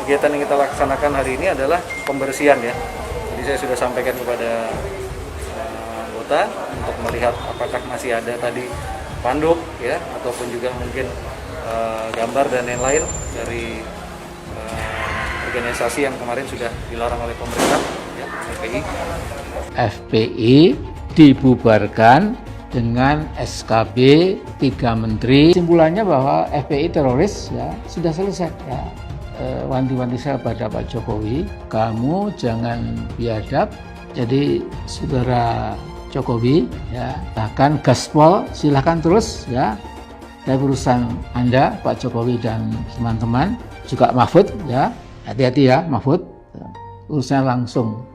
kegiatan yang kita laksanakan hari ini adalah pembersihan ya. Jadi saya sudah sampaikan kepada anggota untuk melihat apakah masih ada tadi panduk ya, ataupun juga mungkin gambar dan lain-lain dari organisasi yang kemarin sudah dilarang oleh pemerintah ya, FPI. FPI dibubarkan dengan SKB 3 menteri. Kesimpulannya bahwa FPI teroris ya sudah selesai ya. Wanti-wanti saya pada Pak Jokowi, kamu jangan biadab. Jadi saudara Jokowi ya, bahkan gaspol silahkan terus ya. Dari urusan Anda Pak Jokowi dan teman-teman, juga Mahfud ya, hati-hati ya Mahfud, urusan langsung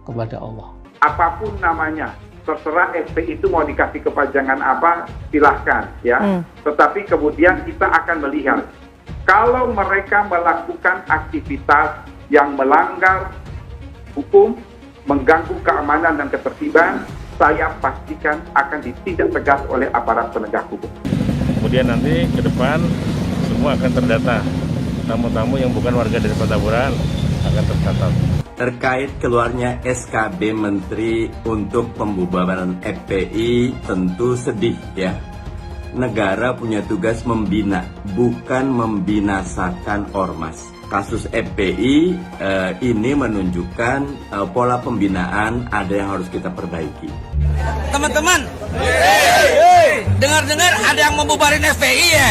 kepada Allah. Apapun namanya, terserah FPI itu mau dikasih kepanjangan apa, silahkan ya. Tetapi kemudian kita akan melihat kalau mereka melakukan aktivitas yang melanggar hukum, mengganggu keamanan dan ketertiban, saya pastikan akan ditindak tegas oleh aparat penegak hukum. Kemudian nanti ke depan semua akan terdata. Tamu-tamu yang bukan warga dari Petamburan akan tercatat. Terkait keluarnya SKB Menteri untuk pembubaran FPI tentu sedih ya. Negara punya tugas membina, bukan membinasakan ormas. Kasus FPI ini menunjukkan pola pembinaan ada yang harus kita perbaiki. Teman-teman, dengar-dengar ada yang membubarin FPI ya?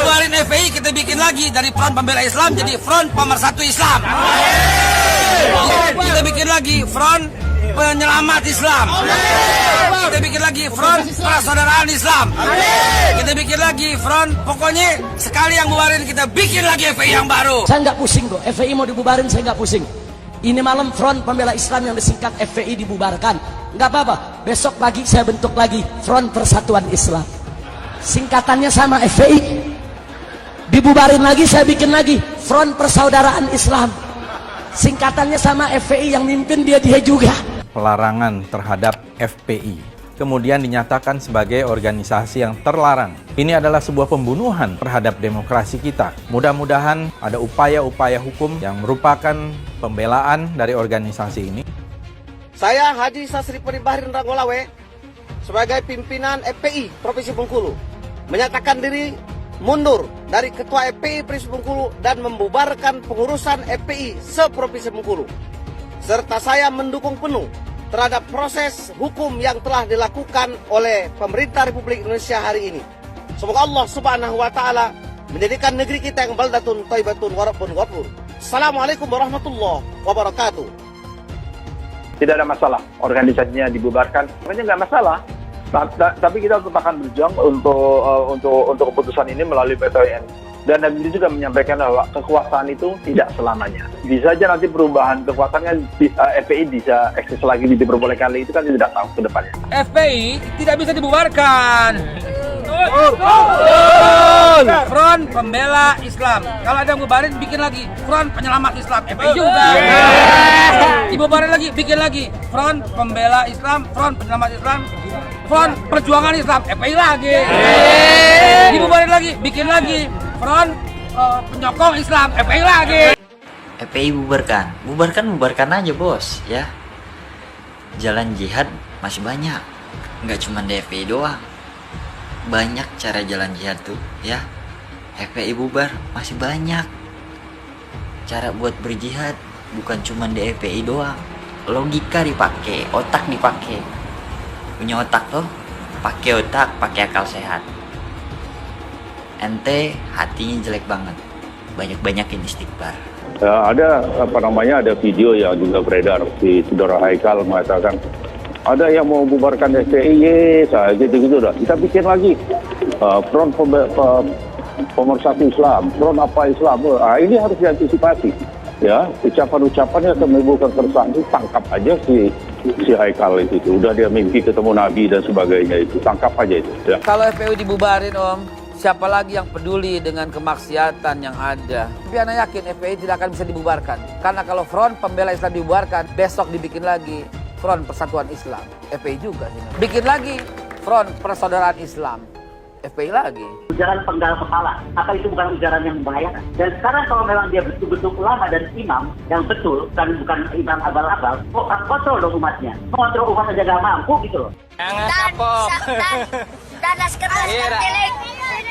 Bubarin FPI kita bikin lagi dari Front Pembela Islam jadi Front Pemersatu Islam. Kita bikin lagi Front Penyelamat Islam. Kita bikin lagi Front Persaudaraan Islam. Kita bikin lagi Front, pokoknya sekali yang bubarin kita bikin lagi FPI yang baru. Saya nggak pusing kok, FPI mau dibubarin saya nggak pusing. Ini malam Front Pembela Islam yang disingkat FPI dibubarkan. Nggak apa-apa, besok pagi saya bentuk lagi Front Persatuan Islam. Singkatannya sama FPI. Dibubarin lagi, saya bikin lagi Front Persaudaraan Islam. Singkatannya sama FPI, yang mimpin dia juga. Pelarangan terhadap FPI kemudian dinyatakan sebagai organisasi yang terlarang. Ini adalah sebuah pembunuhan terhadap demokrasi kita. Mudah-mudahan ada upaya-upaya hukum yang merupakan pembelaan dari organisasi ini. Saya Haji Sasri Peribaharin Ranggolawe sebagai pimpinan FPI Provinsi Bengkulu menyatakan diri mundur dari Ketua FPI Provinsi Bengkulu dan membubarkan pengurusan FPI se-Provinsi Bengkulu. Serta saya mendukung penuh terhadap proses hukum yang telah dilakukan oleh pemerintah Republik Indonesia hari ini. Semoga Allah Subhanahu wa taala menjadikan negeri kita yang baldatun thayyibatun wa rabbun ghafur. Assalamualaikum warahmatullahi wabarakatuh. Tidak ada masalah organisasinya dibubarkan, sebenarnya nggak masalah. Tapi kita tetap akan berjuang untuk keputusan ini melalui PT UN. Dan Nabi juga menyampaikan bahwa kekuasaan itu tidak selamanya. Bisa saja nanti perubahan kekuasaannya FPI bisa eksis lagi, diperbolehkan lagi, itu kan tidak tahu ke depannya. FPI tidak bisa dibubarkan. Front Pembela Islam. Kalau ada yang bubarin, bikin lagi Front Penyelamat Islam. FPI juga. Dibubarin lagi, bikin lagi Front Pembela Islam, Front Penyelamat Islam, Front Perjuangan Islam. FPI lagi. Dibubarin lagi, bikin lagi Front Penyokong Islam. FPI lagi. FPI bubarkan aja bos ya. Jalan jihad masih banyak, nggak cuma di FPI doang. Banyak cara jalan jihad tuh ya. FPI bubar masih banyak cara buat berjihad, bukan cuma di FPI doang. Logika dipakai, otak dipakai. Punya otak tuh, pakai otak, pakai akal sehat. Ente hatinya jelek banget, banyak-banyakin istighfar. Ada ada video yang juga beredar di Saudara Haikal mengatakan ada yang mau bubarkan FPI, gitu dah. Kita bikin lagi Front Pemersatu Islam, Front apa Islam. Ini harus diantisipasi. Ya, ucapan-ucapannya akan menimbulkan keresahan, itu tangkap aja si Haikal itu. Udah dia mimpi ketemu Nabi dan sebagainya itu, tangkap aja itu. Ya. Kalau FPI dibubarin Om, siapa lagi yang peduli dengan kemaksiatan yang ada? Tapi Anda yakin FPI tidak akan bisa dibubarkan. Karena kalau Front Pembela Islam dibubarkan, besok dibikin lagi Front Persatuan Islam. FPI juga. Bikin lagi Front Persaudaraan Islam. FPI lagi. Ujaran penggal kepala, apa itu bukan ujaran yang membahayakan? Dan sekarang kalau memang dia betul-betul ulama dan imam yang betul, bukan imam abal-abal, kok kontrol dong umatnya? Kontrol umat aja gak mampu gitu loh. Jangan kapok. Dan sekedar tilik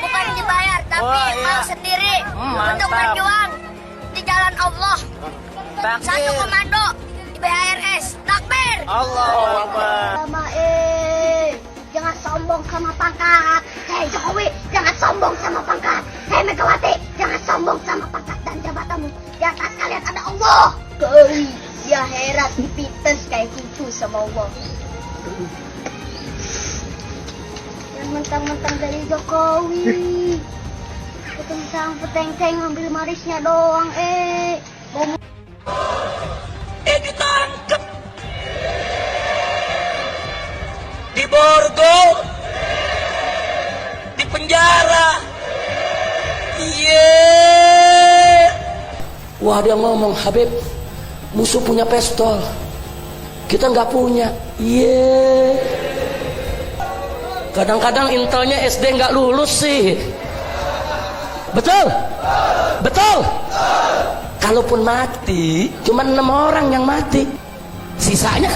bukan dibayar, tapi mau sendiri untuk berjuang di jalan Allah. Satu komando di BHRS. Takbir. Allahu Akbar. Jangan sombong sama pangkat. Hei Jokowi, jangan sombong sama pangkat. Hei Megawati, jangan sombong sama pangkat dan jabatanmu. Di atas kalian ada Allah. Di akhirat dipites kayak kucu sama Allah. Yang mentang-mentang dari Jokowi. Ketentang peteng-teng ngambil marisnya doang. Ditangkap di Borgo, di penjara. Wah, dia ngomong, Habib, musuh punya pistol, kita nggak punya. Kadang-kadang intelnya SD nggak lulus sih. Betul? Betul? Kalaupun mati, cuma 6 orang yang mati. Sisanya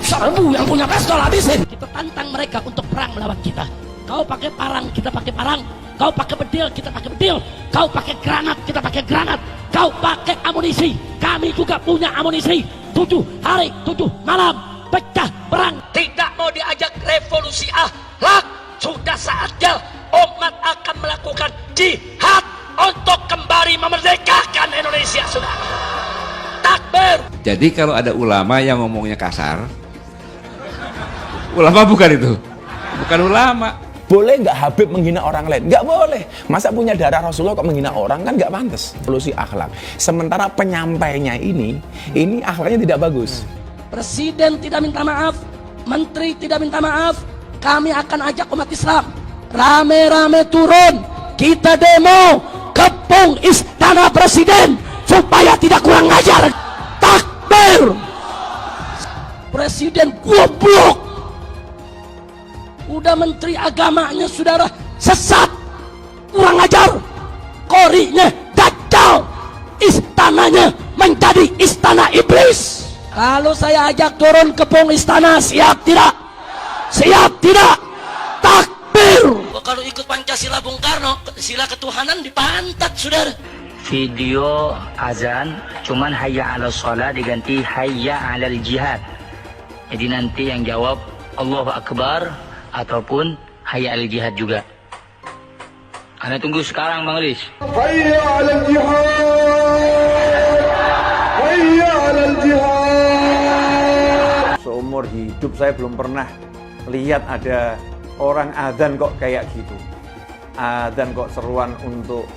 serbu yang punya pistol habisin. Kita tantang mereka untuk perang melawan kita. Kau pakai parang, kita pakai parang. Kau pakai bedil, kita pakai bedil. Kau pakai granat, kita pakai granat. Kau pakai amunisi, kami juga punya amunisi. 7 hari, 7 malam, pecah perang. Tidak mau diajak revolusi akhlak. Sudah saatnya umat akan melakukan jihad untuk kembali memerdekakan Indonesia, saudara. Takbir. Jadi kalau ada ulama yang ngomongnya kasar, ulama bukan itu, bukan ulama. Boleh nggak Habib menghina orang lain? Nggak boleh. Masa punya darah Rasulullah kok menghina orang, kan nggak pantas. Solusi akhlak. Sementara penyampainya ini akhlaknya tidak bagus. Presiden tidak minta maaf, menteri tidak minta maaf. Kami akan ajak umat Islam rame-rame turun, kita demo kepung istana presiden supaya tidak kurang ajar. Takbir. Presiden goblok, udah menteri agamanya saudara sesat, kurang ajar, korinya dajjal, istananya menjadi istana iblis. Kalau saya ajak turun kepung istana, siap tidak? Siap tidak? Takbir. Kalau ikut Pancasila Bung Karno, sila ketuhanan dipantat, saudara. Video azan cuman hayya 'alal shalah diganti hayya 'alal jihad. Jadi nanti yang jawab Allahu Akbar ataupun hayya 'alal jihad juga. Anda tunggu sekarang, Bang Riz. Hayya 'alal jihad. Hayya 'alal jihad. Seumur hidup saya belum pernah lihat ada orang adzan kok kayak gitu. Adzan kok seruan untuk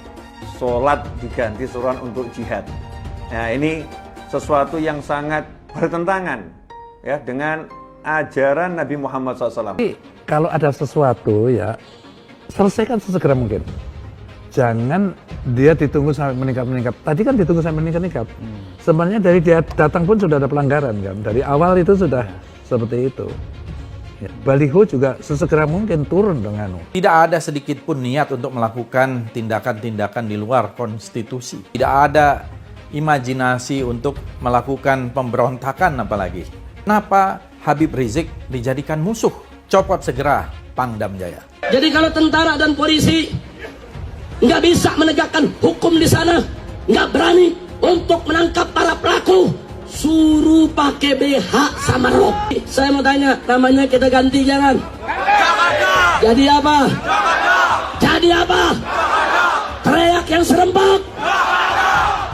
sholat diganti seruan untuk jihad. Nah, ini sesuatu yang sangat bertentangan ya dengan ajaran Nabi Muhammad SAW. Kalau ada sesuatu ya selesaikan sesegera mungkin. Jangan dia ditunggu sampai meningkat. Tadi kan ditunggu sampai meningkat. Sebenarnya dari dia datang pun sudah ada pelanggaran kan. Dari awal itu sudah seperti itu. Ya, baliho juga sesegera mungkin turun dengan. Tidak ada sedikit pun niat untuk melakukan tindakan-tindakan di luar konstitusi. Tidak ada imajinasi untuk melakukan pemberontakan apalagi. Kenapa Habib Rizik dijadikan musuh? Copot segera Pangdam Jaya. Jadi kalau tentara dan polisi nggak bisa menegakkan hukum di sana, nggak berani untuk menangkap para pelaku, suruh pakai BH sama rok. Saya mau tanya, namanya kita ganti jangan? Jadi apa? Jadi apa? Teriak yang serempak,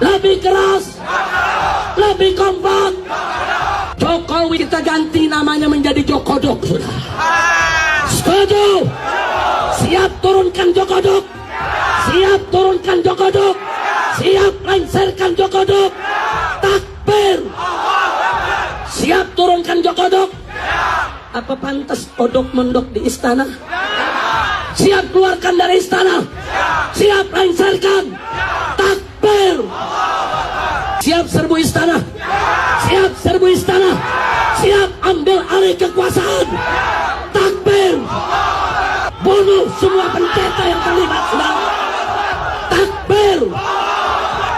lebih keras, lebih kompak. Jokowi kita ganti namanya menjadi Jokodok, sudah. Setuju? Siap turunkan Jokodok. Siap turunkan Jokodok. Siap lengserkan Jokodok. Takbir. Siap turunkan Jokodok. Apa pantas odok mondok di istana? Siap keluarkan dari istana. Siap lengserkan. Takbir. Siap serbu istana. Siap serbu istana. Siap ambil alih kekuasaan. Takbir. bunuh semua pendeta yang terlibat, saudara. Takbir.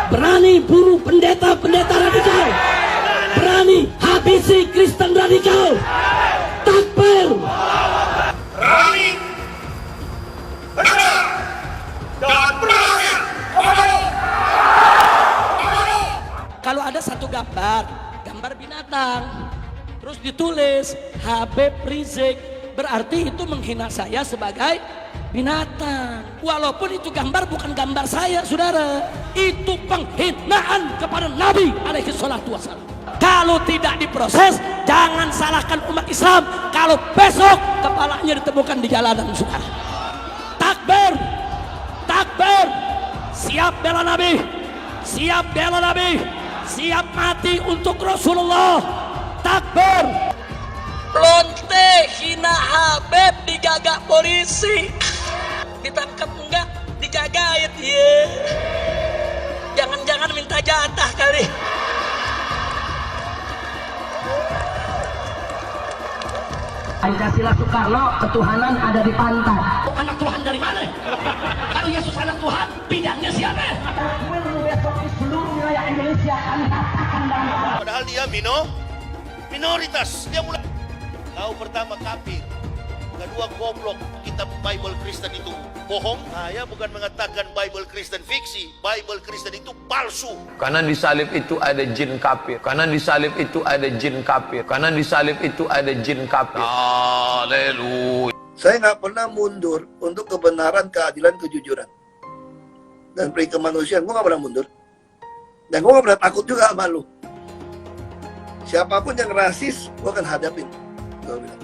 Berani bunuh pendeta-pendeta radikal. Berani habisi Kristen radikal. Takbir. Berani, benar, dan berani. Kalau ada satu gambar binatang, terus ditulis Habib Rizik, berarti itu menghina saya sebagai binatang. Walaupun itu gambar bukan gambar saya, saudara. Itu penghinaan kepada Nabi alaihi salatu wassalam. Kalau tidak diproses, jangan salahkan umat Islam kalau besok kepalanya ditemukan di jalanan, saudara. Takbir, takbir, siap bela Nabi, siap bela Nabi, siap mati untuk Rasulullah. Takbir. Lonte hina Habib digagak polisi, ditangkap enggak, dijagain ya. Jangan-jangan minta jatah kali. Pancasila Soekarno, ketuhanan ada di pantai. Anak Tuhan dari mana? Kalau Yesus anak Tuhan, bidangnya siapa? Besok di seluruh wilayah Indonesia kami katakan dan padahal dia minoritas. Dia mulai tahu pertama kafir, kedua goblok. Kitab Bible Kristen itu bohong. Saya bukan mengatakan Bible Kristen fiksi. Bible Kristen itu palsu. Karena di salib itu ada jin kafir. Karena di salib itu ada jin kafir. Karena di salib itu ada jin kafir. Haleluya. Saya nggak pernah mundur untuk kebenaran, keadilan, kejujuran, dan peri kemanusiaan. Gue nggak pernah mundur. Dan gue nggak pernah takut juga sama lu. Siapapun yang rasis, gue akan hadapin. Gue bilang.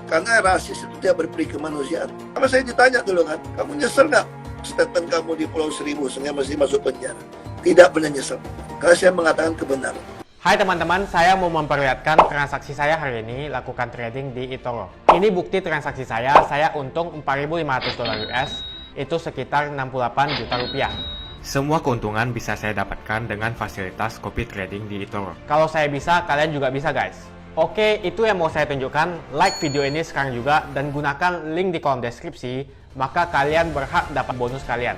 Karena rasis itu tidak berperi kemanusiaan. Karena saya ditanya dulu kan, kamu nyesel nggak statement kamu di Pulau Seribu sehingga mesti masuk penjara? Tidak pernah nyesel. Karena saya mengatakan kebenaran. Hai teman-teman, saya mau memperlihatkan transaksi saya hari ini lakukan trading di eToro. Ini bukti transaksi saya untung $4.500 US, itu sekitar 68 juta rupiah. Semua keuntungan bisa saya dapatkan dengan fasilitas copy trading di eToro. Kalau saya bisa, kalian juga bisa guys. Oke, itu yang mau saya tunjukkan. Like video ini sekarang juga dan gunakan link di kolom deskripsi, maka kalian berhak dapat bonus kalian.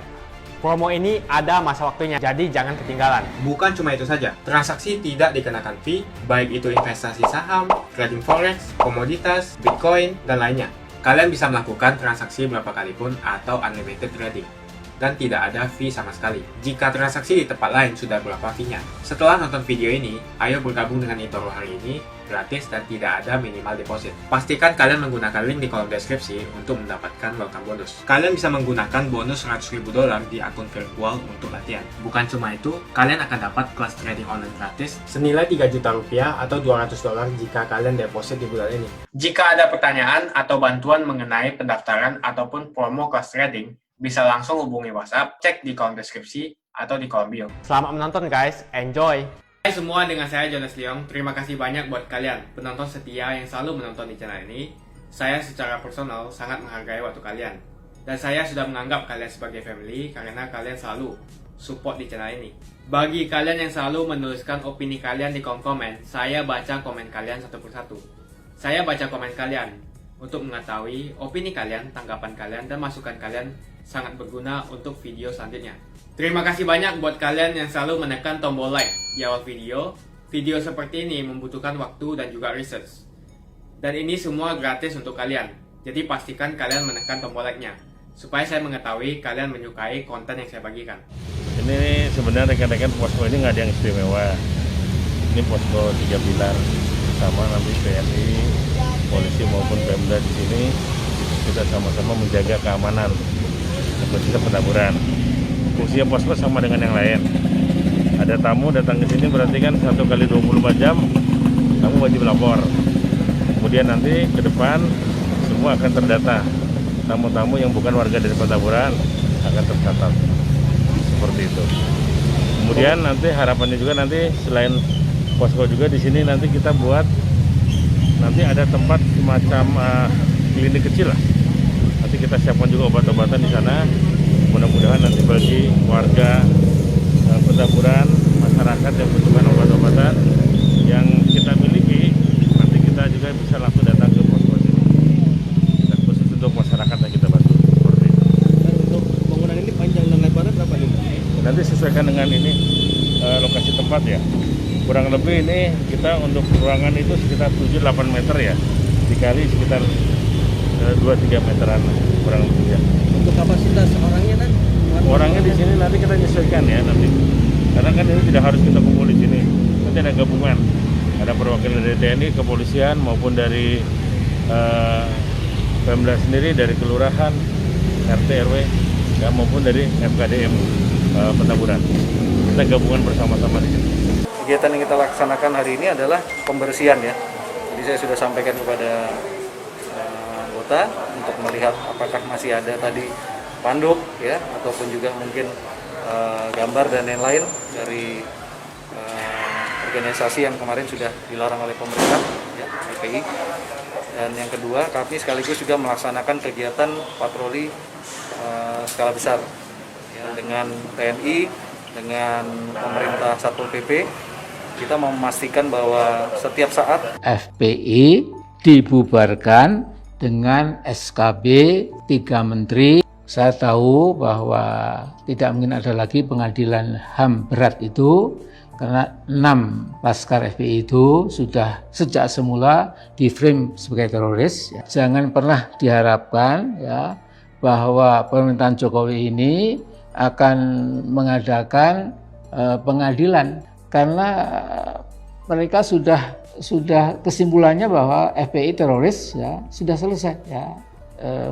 Promo ini ada masa waktunya, jadi jangan ketinggalan. Bukan cuma itu saja, transaksi tidak dikenakan fee, baik itu investasi saham, trading forex, komoditas, bitcoin, dan lainnya. Kalian bisa melakukan transaksi berapa kali pun atau unlimited trading. Dan tidak ada fee sama sekali. Jika transaksi di tempat lain sudah berapa fee-nya. Setelah nonton video ini, ayo bergabung dengan eToro hari ini, gratis dan tidak ada minimal deposit. Pastikan kalian menggunakan link di kolom deskripsi untuk mendapatkan welcome bonus. Kalian bisa menggunakan bonus $100.000 di akun virtual untuk latihan. Bukan cuma itu, kalian akan dapat kelas trading online gratis senilai 3 juta rupiah atau $200 jika kalian deposit di bulan ini. Jika ada pertanyaan atau bantuan mengenai pendaftaran ataupun promo kelas trading, bisa langsung hubungi WhatsApp, cek di kolom deskripsi atau di kolom bio. Selamat menonton guys, enjoy! Hai semua, dengan saya Jonas Leong. Terima kasih banyak buat kalian, penonton setia yang selalu menonton di channel ini. Saya secara personal sangat menghargai waktu kalian. Dan saya sudah menganggap kalian sebagai family karena kalian selalu support di channel ini. Bagi kalian yang selalu menuliskan opini kalian di kolom komen, saya baca komen kalian satu persatu. Saya baca komen kalian untuk mengetahui opini kalian, tanggapan kalian, dan masukan kalian sangat berguna untuk video selanjutnya. Terima kasih banyak buat kalian yang selalu menekan tombol like di awal video. Video seperti ini membutuhkan waktu dan juga research. Dan ini semua gratis untuk kalian. Jadi pastikan kalian menekan tombol like-nya supaya saya mengetahui kalian menyukai konten yang saya bagikan. Ini sebenarnya rekan-rekan posko ini nggak ada yang istimewa. Ini posko 3 pilar sama nanti TNI, polisi maupun Pemda di sini. Kita sama-sama menjaga keamanan khususnya pendaburan. Fungsinya posko sama dengan yang lain. Ada tamu datang ke sini berarti kan 1 kali 24 jam kamu wajib lapor. Kemudian nanti ke depan semua akan terdata. Tamu-tamu yang bukan warga dari Petamburan akan tercatat. Seperti itu. Kemudian nanti harapannya juga nanti selain posko juga di sini nanti kita buat nanti ada tempat semacam klinik kecil lah. Nanti kita siapkan juga obat-obatan di sana. Mudah-mudahan nanti bagi warga Petamburan, masyarakat yang membutuhkan obat-obatan yang kita miliki, nanti kita juga bisa langsung datang ke posko ini. Dan khusus untuk masyarakat yang kita nanti sesuaikan dengan ini lokasi tempat ya. Kurang lebih ini kita untuk ruangan itu sekitar 7-8 meter ya, dikali sekitar 2-3 meteran kurang lebih ya. Untuk kapasitas orangnya kan? Orangnya di sini nanti kita menyesuaikan ya nanti, karena kan ini tidak harus kita kumpul di sini. Nanti ada gabungan, ada perwakilan dari TNI, kepolisian maupun dari Pemda sendiri, dari kelurahan, RT RW, ya, maupun dari FKDM Petamburan. Kita gabungan bersama-sama di sini. Kegiatan yang kita laksanakan hari ini adalah pembersihan ya. Jadi saya sudah sampaikan kepada anggota untuk melihat apakah masih ada tadi panduk ya, ataupun juga mungkin gambar dan lain-lain dari organisasi yang kemarin sudah dilarang oleh pemerintah ya, FPI. Dan yang kedua, kami sekaligus juga melaksanakan kegiatan patroli skala besar ya, dengan TNI, dengan pemerintah Satpol PP. Kita memastikan bahwa setiap saat FPI dibubarkan dengan SKB 3 menteri. Saya tahu bahwa tidak mungkin ada lagi pengadilan HAM berat itu, karena 6 laskar FPI itu sudah sejak semula di-frame sebagai teroris. Ya. Jangan pernah diharapkan ya bahwa pemerintahan Jokowi ini akan mengadakan pengadilan, karena mereka sudah kesimpulannya bahwa FPI teroris ya sudah selesai ya.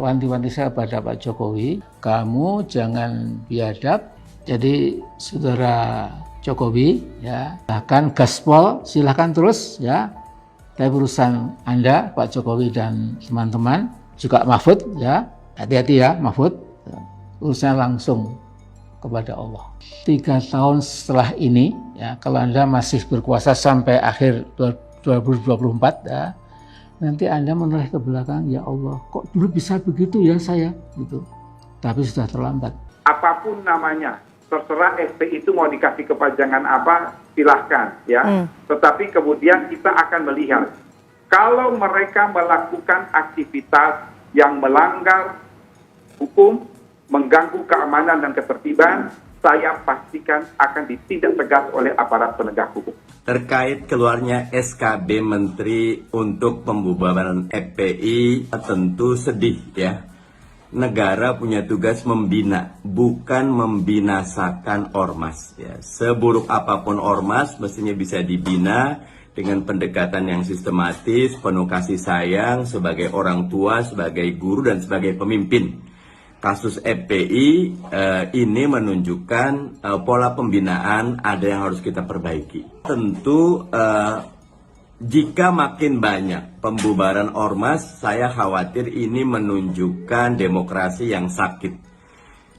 Wanti-wanti saya pada Pak Jokowi, kamu jangan biadab. Jadi saudara Jokowi ya, bahkan gaspol silahkan terus ya, tapi urusan Anda Pak Jokowi dan teman-teman, juga Mahfud ya, hati-hati ya Mahfud, urusan langsung kepada Allah. 3 tahun setelah ini ya, kalau Anda masih berkuasa sampai akhir 2024 ya, nanti Anda menoleh ke belakang, ya Allah, kok dulu bisa begitu ya saya, gitu. Tapi sudah terlambat. Apapun namanya, terserah FPI itu mau dikasih kepanjangan apa, silahkan ya. Tetapi kemudian kita akan melihat, kalau mereka melakukan aktivitas yang melanggar hukum, mengganggu keamanan dan ketertiban, saya pastikan akan ditindak tegas oleh aparat penegak hukum. Terkait keluarnya SKB Menteri untuk pembubaran FPI, tentu sedih ya. Negara punya tugas membina, bukan membinasakan ormas. Ya. Seburuk apapun ormas, mestinya bisa dibina dengan pendekatan yang sistematis, penuh kasih sayang sebagai orang tua, sebagai guru, dan sebagai pemimpin. Kasus FPI ini menunjukkan pola pembinaan ada yang harus kita perbaiki. Tentu jika makin banyak pembubaran ormas, saya khawatir ini menunjukkan demokrasi yang sakit.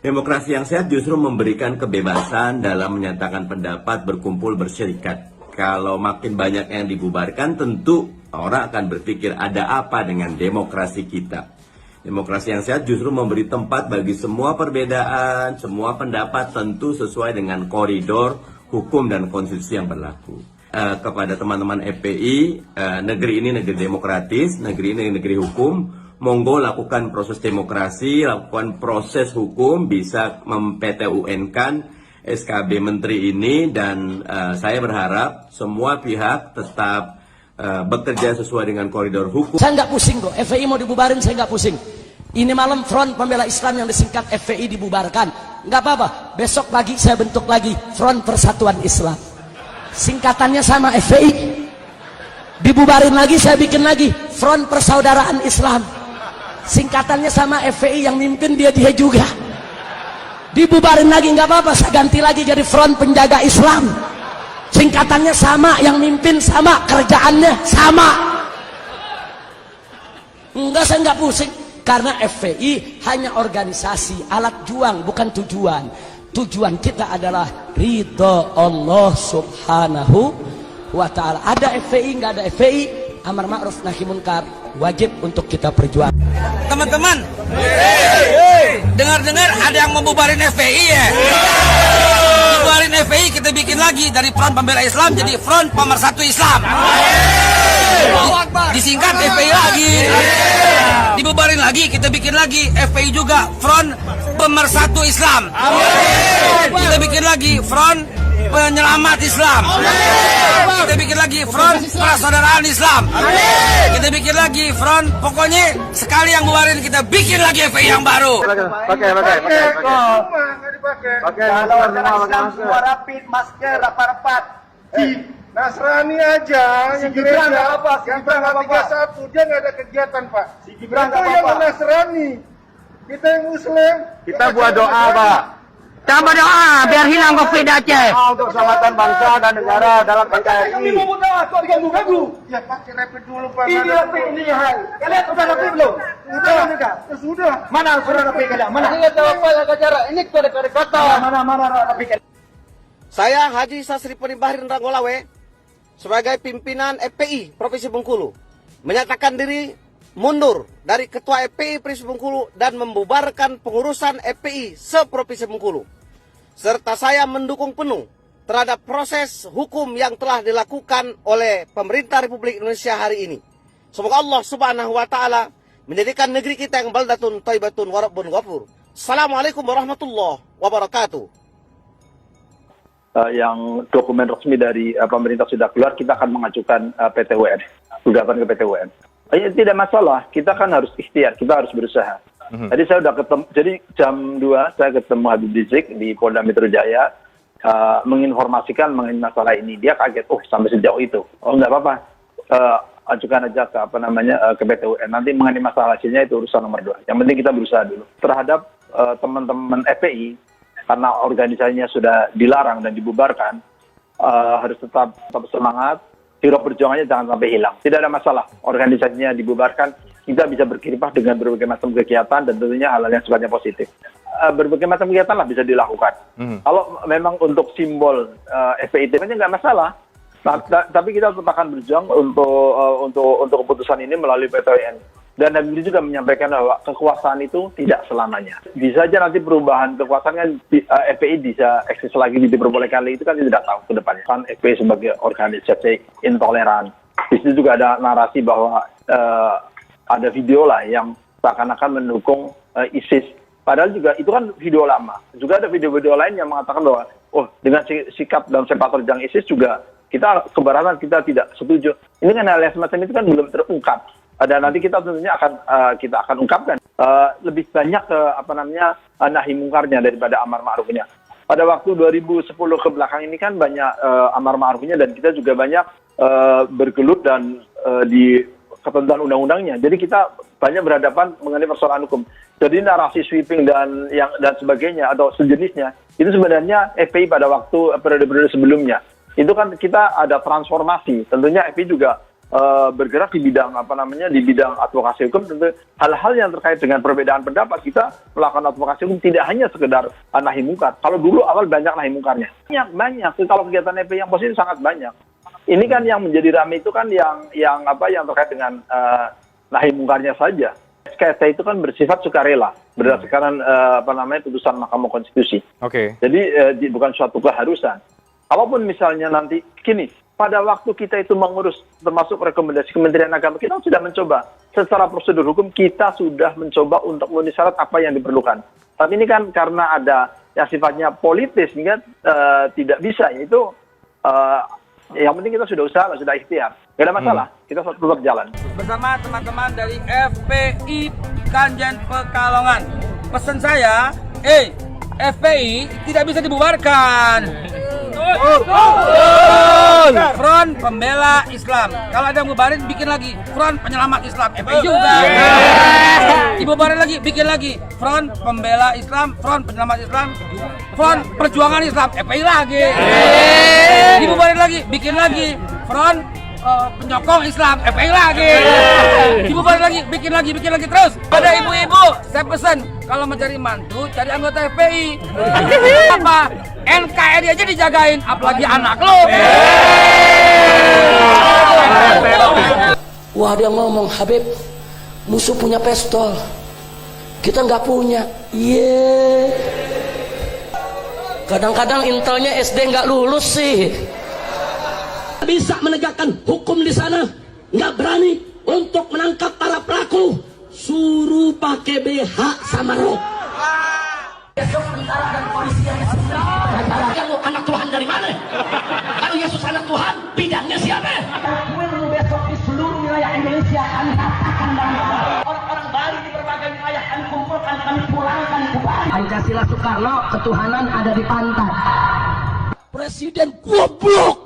Demokrasi yang sehat justru memberikan kebebasan dalam menyatakan pendapat, berkumpul, berserikat. Kalau makin banyak yang dibubarkan, tentu orang akan berpikir ada apa dengan demokrasi kita. Demokrasi yang sehat justru memberi tempat bagi semua perbedaan, semua pendapat, tentu sesuai dengan koridor hukum dan konstitusi yang berlaku. Kepada teman-teman FPI, negeri ini negeri demokratis, negeri ini negeri hukum. Monggo lakukan proses demokrasi, lakukan proses hukum, bisa mem-PTUN-kan SKB Menteri ini, dan saya berharap semua pihak tetap bekerja sesuai dengan koridor hukum. Saya nggak pusing kok, FPI mau dibubarin saya nggak pusing. Ini malam Front Pembela Islam yang disingkat FPI dibubarkan, nggak apa-apa. Besok pagi saya bentuk lagi Front Persatuan Islam. Singkatannya sama FPI. Dibubarin lagi saya bikin lagi Front Persaudaraan Islam. Singkatannya sama FPI, yang mimpin dia juga. Dibubarin lagi nggak apa-apa, saya ganti lagi jadi Front Penjaga Islam. Singkatannya sama, yang mimpin sama, kerjaannya sama. Enggak, saya enggak pusing. Karena FPI hanya organisasi, alat juang, bukan tujuan. Tujuan kita adalah ridho Allah subhanahu wa ta'ala. Ada FPI, enggak ada FPI, amar ma'ruf nahi munkar wajib untuk kita perjuangkan. Teman-teman, dengar-dengar ada yang membubarin FPI ya? Bubarin FPI, kita bikin lagi dari Front Pembela Islam jadi Front Pemersatu Islam. Disingkat FPI lagi. Dibubarin lagi, kita bikin lagi FPI juga Front Pemersatu Islam. Kita bikin lagi Front Penyelamat Islam. Kita bikin lagi Front Persaudaraan Islam. Kita bikin lagi Front, pokoknya sekali yang bubarin kita bikin lagi FPI yang baru. Pakai. Semua rapid, masker, rapat-rapat. Nasrani aja, Si yang Gibran gereja, nggak apa, si yang Gibran nggak tanggal apa-apa. 31, dia nggak ada kegiatan, Pak. Si Gibran Itu nggak yang apa-apa. Nasrani. Kita yang Muslim. Kita buat doa, Pak. Kita berdoa biar hilang COVID Aceh. Untuk keselamatan bangsa dan negara dalam NKRI. Kami mau doa, kok diganggu-ganggu? Ya, pakai rapid dulu, Pak. Ini rapid ini hai. Kalian udah rapid belum? Udah. Sudah. Mana surat rapid kalian? Mana? Ini nggak tahu apa jaga jarak. Ini kode-kode kata. Mana rapid kalian? Saya Haji Sasri Penibahrin Ranggolawe sebagai pimpinan FPI Provinsi Bengkulu menyatakan diri mundur dari Ketua FPI Provinsi Bengkulu dan membubarkan pengurusan FPI se-Provinsi Bengkulu. Serta saya mendukung penuh terhadap proses hukum yang telah dilakukan oleh pemerintah Republik Indonesia hari ini. Semoga Allah Subhanahu wa taala menjadikan negeri kita yang baldatun thayyibatun wa rabbun ghafur. Assalamualaikum warahmatullahi wabarakatuh. Yang dokumen resmi dari pemerintah sudah keluar, kita akan mengajukan PT UN, gugatan ke PT UN. Tidak masalah, kita kan harus ikhtiar, kita harus berusaha. Tadi saya udah ketemu, jadi jam 2 saya ketemu Habib Rizik di Polda Metro Jaya, menginformasikan mengenai masalah ini. Dia kaget, sampai sejauh itu. Nggak apa-apa, ajukan aja ke PT UN. Nanti mengenai masalah hasilnya itu urusan nomor 2. Yang penting kita berusaha dulu. Terhadap teman-teman FPI, karena organisasinya sudah dilarang dan dibubarkan, harus tetap semangat, hero perjuangannya jangan sampai hilang. Tidak ada masalah, organisasinya dibubarkan, kita bisa berkiprah dengan berbagai macam kegiatan dan tentunya hal-hal yang sifatnya positif. Berbagai macam kegiatan lah bisa dilakukan. Kalau memang untuk simbol FPI nggak masalah, tapi kita tetap akan berjuang untuk keputusan ini melalui PT UN. Dan Habib Rizik juga menyampaikan bahwa kekuasaan itu tidak selamanya. Bisa aja nanti perubahan kekuasaan kan FPI bisa eksis lagi, diperbolehkan lagi, itu kan tidak tahu ke depannya. Kan FPI sebagai organisasi intoleran. Di situ juga ada narasi bahwa ada video lah yang seakan-akan mendukung ISIS. Padahal juga itu kan video lama. Juga ada video-video lain yang mengatakan bahwa dengan sikap dan sepak terjang ISIS juga kita keberatan, kita tidak setuju. Ini kan hal yang semacam itu kan belum terungkap. Dan nanti kita tentunya kita akan ungkapkan lebih banyak nahi mungkarnya daripada amar ma'rufnya. Pada waktu 2010 ke belakang ini kan banyak amar ma'rufnya dan kita juga banyak bergelut dan di ketentuan undang-undangnya. Jadi kita banyak berhadapan mengenai persoalan hukum. Jadi narasi sweeping dan sebagainya atau sejenisnya itu sebenarnya FPI pada waktu periode-periode sebelumnya. Itu kan kita ada transformasi. Tentunya FPI juga bergerak di bidang di bidang advokasi hukum. Tentu hal-hal yang terkait dengan perbedaan pendapat, kita melakukan advokasi hukum tidak hanya sekedar nahi mungkar. Kalau dulu awal banyak nahi mungkarnya, banyak. Kalau kegiatan FPI yang positif sangat banyak. Ini kan yang menjadi ramai itu kan yang terkait dengan nahi mungkarnya saja. SKT itu kan bersifat sukarela berdasarkan putusan Mahkamah Konstitusi. Jadi bukan suatu keharusan. Kalaupun misalnya nanti gini, pada waktu kita itu mengurus termasuk rekomendasi Kementerian Agama, kita sudah mencoba secara prosedur hukum, kita sudah mencoba untuk memenuhi syarat apa yang diperlukan. Tapi ini kan karena ada yang sifatnya politis, sehingga tidak bisa. Itu yang penting kita sudah usaha, sudah ikhtiar. Tidak ada masalah, kita tetap jalan. Bersama teman-teman dari FPI Kanjen Pekalongan. Pesan saya, FPI tidak bisa dibubarkan. Front Pembela Islam. Kalau ada yang bubarin, bikin lagi Front Penyelamat Islam. FPI juga. Dibubarin lagi, bikin lagi Front Pembela Islam, Front Penyelamat Islam, Front Perjuangan Islam. FPI lagi. Dibubarin lagi, bikin lagi Front Penyokong Islam. FPI lagi. Dibubarin lagi, bikin lagi terus. Pada ibu-ibu, saya pesan kalau mencari mantu, cari anggota FPI. Apa? NKRI aja dijagain, apalagi anak lo. Wah, dia ngomong, Habib, musuh punya pistol, kita nggak punya. Kadang-kadang intelnya SD nggak lulus sih. Bisa menegakkan hukum di sana, nggak berani untuk menangkap para pelaku. Suruh pakai BH sama rok. Besok tentara dan polisi yang kamu anak Tuhan dari mana? Kalau Yesus anak Tuhan, bidangnya siapa? Besok di seluruh wilayah Indonesia kami katakan dan orang-orang Bali di berbagai wilayah kami kumpulkan, kami pulangkan ke Bali. Pancasila Soekarno, ketuhanan ada di pantat. Presiden goblok.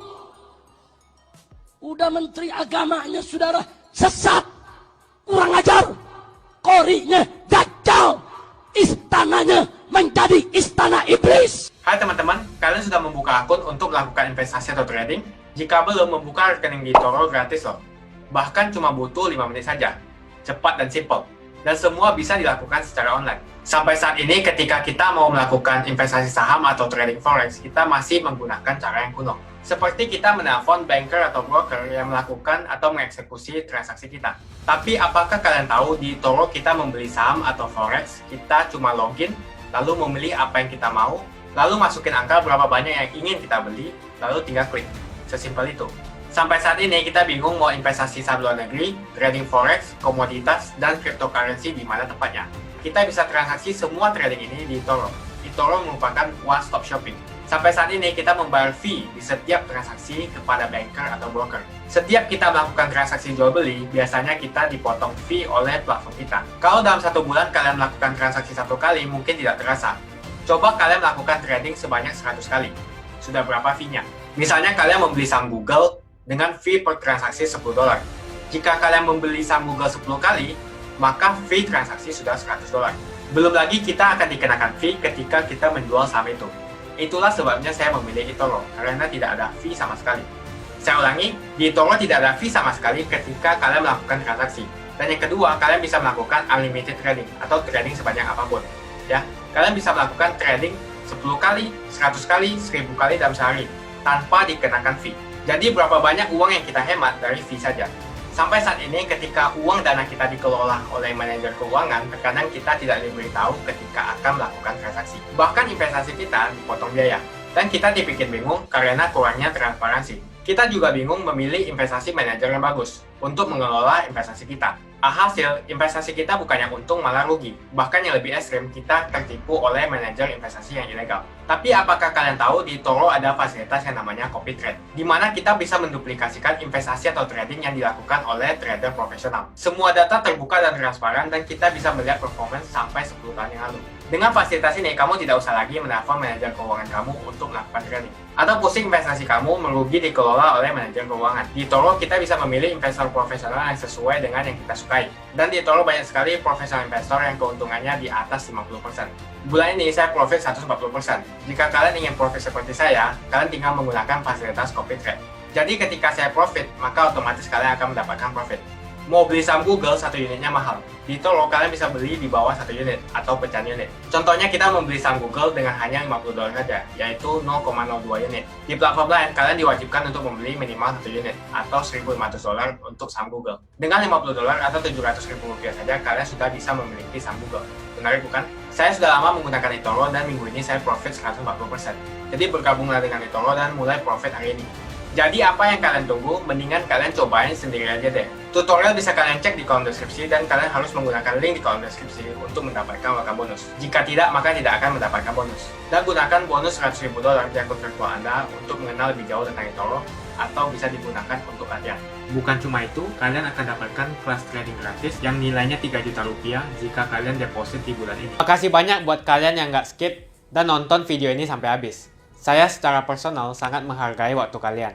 Udah menteri agamanya saudara sesat, kurang ajar, korinya dajjal, istananya menjadi istana iblis. Hai teman-teman, kalian sudah membuka akun untuk melakukan investasi atau trading? Jika belum, membuka rekening di eToro gratis loh. Bahkan cuma butuh 5 menit saja. Cepat dan simple. Dan semua bisa dilakukan secara online. Sampai saat ini ketika kita mau melakukan investasi saham atau trading forex, kita masih menggunakan cara yang kuno. Seperti kita menelpon banker atau broker yang melakukan atau mengeksekusi transaksi kita. Tapi apakah kalian tahu di eToro kita membeli saham atau forex, kita cuma login, lalu memilih apa yang kita mau, lalu masukin angka berapa banyak yang ingin kita beli, lalu tinggal klik. Sesimpel itu. Sampai saat ini kita bingung mau investasi saham luar negeri, trading forex, komoditas, dan cryptocurrency di mana tepatnya. Kita bisa transaksi semua trading ini di eToro. eToro merupakan one-stop shopping. Sampai saat ini kita membayar fee di setiap transaksi kepada banker atau broker. Setiap kita melakukan transaksi jual beli, biasanya kita dipotong fee oleh platform kita. Kalau dalam 1 bulan kalian melakukan transaksi 1 kali, mungkin tidak terasa. Coba kalian melakukan trading sebanyak 100 kali. Sudah berapa fee-nya? Misalnya kalian membeli saham Google dengan fee per transaksi $10. Jika kalian membeli saham Google 10 kali, maka fee transaksi sudah $100. Belum lagi kita akan dikenakan fee ketika kita menjual saham itu. Itulah sebabnya saya memilih eToro, karena tidak ada fee sama sekali. Saya ulangi, di eToro tidak ada fee sama sekali ketika kalian melakukan transaksi. Dan yang kedua, kalian bisa melakukan unlimited trading atau trading sebanyak apapun. Ya, kalian bisa melakukan trading 10 kali, 100 kali, 1000 kali dalam sehari tanpa dikenakan fee. Jadi berapa banyak uang yang kita hemat dari fee saja. Sampai saat ini ketika uang dana kita dikelola oleh manajer keuangan, terkadang kita tidak diberitahu ketika akan melakukan transaksi. Bahkan investasi kita dipotong biaya. Dan kita dibikin bingung karena kurangnya transparansi. Kita juga bingung memilih investasi manajer yang bagus untuk mengelola investasi kita. Alhasil, investasi kita bukannya untung malah rugi. Bahkan yang lebih ekstrim, kita tertipu oleh manajer investasi yang ilegal. Tapi apakah kalian tahu di eToro ada fasilitas yang namanya copy trade, di mana kita bisa menduplikasikan investasi atau trading yang dilakukan oleh trader profesional. Semua data terbuka dan transparan dan kita bisa melihat performance sampai 10 tahun yang lalu. Dengan fasilitas ini, kamu tidak usah lagi menelpon manajer keuangan kamu untuk melakukan trading. Atau pusing investasi kamu merugi dikelola oleh manajer keuangan. Di eToro kita bisa memilih investor profesional yang sesuai dengan yang kita sukai. Dan di eToro banyak sekali profesional investor yang keuntungannya di atas 50%. Bulan ini saya profit 140%. Jika kalian ingin profit seperti saya, kalian tinggal menggunakan fasilitas copy trade. Jadi ketika saya profit, maka otomatis kalian akan mendapatkan profit. Mau beli saham Google, 1 unitnya mahal. Di eToro kalian bisa beli di bawah 1 unit atau pecahan unit. Contohnya kita membeli saham Google dengan hanya $50 saja, yaitu 0,02 unit. Di platform lain, kalian diwajibkan untuk membeli minimal 1 unit atau $1.500 untuk saham Google. Dengan $50 atau Rp700.000 saja, kalian sudah bisa memiliki saham Google. Menarik bukan? Saya sudah lama menggunakan eToro dan minggu ini saya profit 140%. Jadi bergabunglah dengan eToro dan mulai profit hari ini. Jadi apa yang kalian tunggu? Mendingan kalian cobain sendiri aja deh. Tutorial bisa kalian cek di kolom deskripsi dan kalian harus menggunakan link di kolom deskripsi untuk mendapatkan welcome bonus. Jika tidak, maka tidak akan mendapatkan bonus. Dan gunakan bonus $100.000 di akun virtual Anda untuk mengenal lebih jauh tentang eToro atau bisa digunakan untuk latihan. Bukan cuma itu, kalian akan dapatkan kelas trading gratis yang nilainya Rp3 juta jika kalian deposit di bulan ini. Makasih banyak buat kalian yang nggak skip dan nonton video ini sampai habis. Saya secara personal sangat menghargai waktu kalian.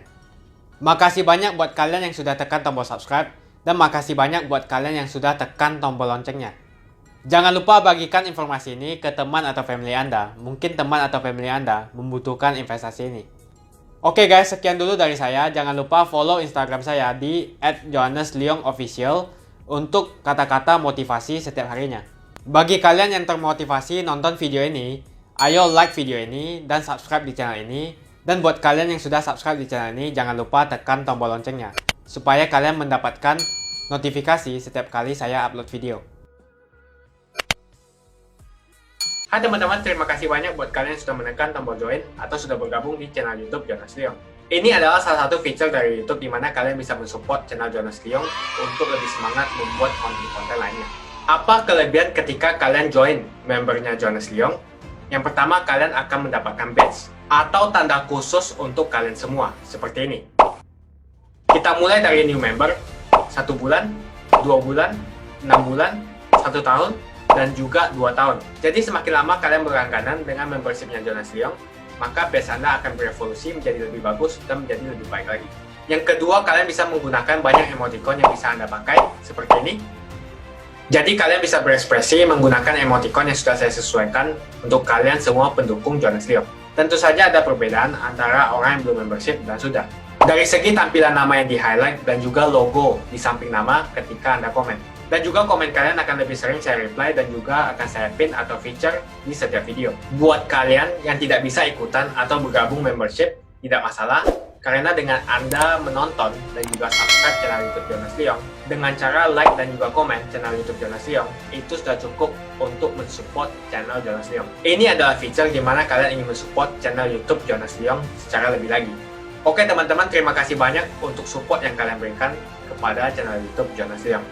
Makasih banyak buat kalian yang sudah tekan tombol subscribe dan makasih banyak buat kalian yang sudah tekan tombol loncengnya. Jangan lupa bagikan informasi ini ke teman atau family Anda. Mungkin teman atau family Anda membutuhkan investasi ini. Oke guys, sekian dulu dari saya. Jangan lupa follow Instagram saya di @johannesleongofficial untuk kata-kata motivasi setiap harinya. Bagi kalian yang termotivasi nonton video ini, ayo like video ini dan subscribe di channel ini. Dan buat kalian yang sudah subscribe di channel ini, jangan lupa tekan tombol loncengnya supaya kalian mendapatkan notifikasi setiap kali saya upload video. Hai teman-teman, terima kasih banyak buat kalian yang sudah menekan tombol join atau sudah bergabung di channel YouTube Jonas Leong. Ini adalah salah satu fitur dari YouTube di mana kalian bisa mensupport channel Jonas Leong untuk lebih semangat membuat konten-konten lainnya. Apa kelebihan ketika kalian join membernya Jonas Leong? Yang pertama, kalian akan mendapatkan badge atau tanda khusus untuk kalian semua, seperti ini. Kita mulai dari new member, 1 bulan, 2 bulan, 6 bulan, 1 tahun, dan juga 2 tahun. Jadi semakin lama kalian berlangganan dengan membershipnya Jonas Leong, maka badge Anda akan berevolusi menjadi lebih bagus dan menjadi lebih baik lagi. Yang kedua, kalian bisa menggunakan banyak emoticon yang bisa Anda pakai, seperti ini. Jadi kalian bisa berekspresi menggunakan emoticon yang sudah saya sesuaikan untuk kalian semua pendukung Jonas Leong. Tentu saja ada perbedaan antara orang yang belum membership dan sudah. Dari segi tampilan nama yang di-highlight dan juga logo di samping nama ketika Anda komen. Dan juga komen kalian akan lebih sering saya reply dan juga akan saya pin atau feature di setiap video. Buat kalian yang tidak bisa ikutan atau bergabung membership, tidak masalah. Karena dengan Anda menonton dan juga subscribe channel YouTube Jonas Leong, dengan cara like dan juga komen channel YouTube Jonas Leong, itu sudah cukup untuk mensupport channel Jonas Leong. Ini adalah fitur di mana kalian ingin mensupport channel YouTube Jonas Leong secara lebih lagi. Oke teman-teman, terima kasih banyak untuk support yang kalian berikan kepada channel YouTube Jonas Leong.